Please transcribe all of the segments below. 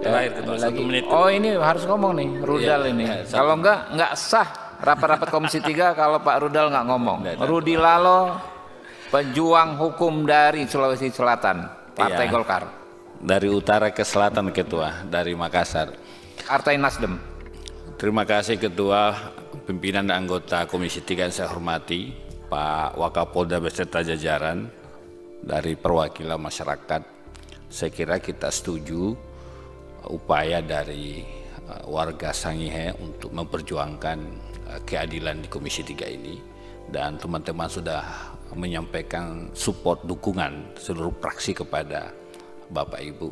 Terakhir ketua, lagi. 1 menit. Oh ini harus ngomong nih, Rudal ini. Kalau enggak sah rapat-rapat Komisi 3 kalau Pak Rudal nggak ngomong. Rudi Lalo, pejuang hukum dari Sulawesi Selatan, Partai Golkar. Dari utara ke selatan ketua, dari Makassar. Partai Nasdem. Terima kasih ketua, pimpinan dan anggota Komisi 3 yang saya hormati, Pak Wakapolda beserta jajaran dari perwakilan masyarakat. Saya kira kita setuju upaya dari warga Sangihe untuk memperjuangkan keadilan di Komisi 3 ini, dan teman-teman sudah menyampaikan support dukungan seluruh fraksi kepada Bapak Ibu.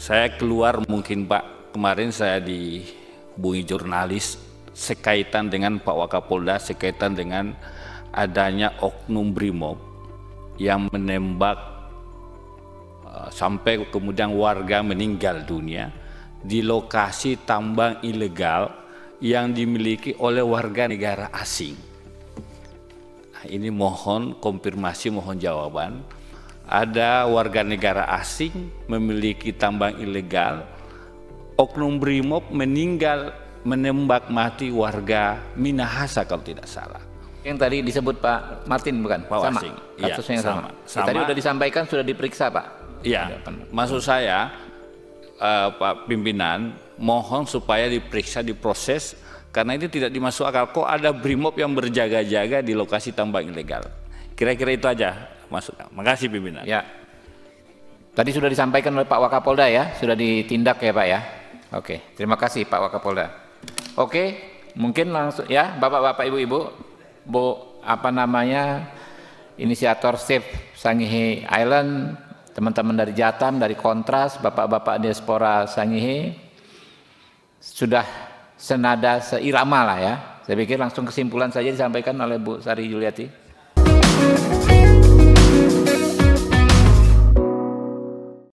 Saya keluar mungkin Pak, kemarin saya dihubungi jurnalis sekaitan dengan Pak Wakapolda, sekaitan dengan adanya oknum Brimob yang menembak sampai kemudian warga meninggal dunia di lokasi tambang ilegal yang dimiliki oleh warga negara asing. Nah, ini mohon konfirmasi, mohon jawaban. Ada warga negara asing memiliki tambang ilegal, oknum Brimob meninggal menembak mati warga Minahasa kalau tidak salah. Yang tadi disebut Pak Martin bukan? Pak sama. Wasing. Kasusnya Ya, sama. sama. Tadi sudah disampaikan, sudah diperiksa Pak. Iya, maksud saya Pak Pimpinan mohon supaya diperiksa, diproses, karena itu tidak dimasuk akal. Kok ada Brimob yang berjaga-jaga di lokasi tambang ilegal? Kira-kira itu aja masuk. Makasih Pimpinan. Ya. Tadi sudah disampaikan oleh Pak Wakapolda ya, sudah ditindak ya Pak ya. Oke, terima kasih Pak Wakapolda. Oke, mungkin langsung ya Bapak-bapak, Ibu-ibu, Bu apa namanya inisiator Save Sangihe Island, teman-teman dari Jatam, dari Kontras, Bapak-bapak diaspora Sangihe, sudah senada seirama lah ya. Saya pikir langsung kesimpulan saja disampaikan oleh Bu Sari Yuliati.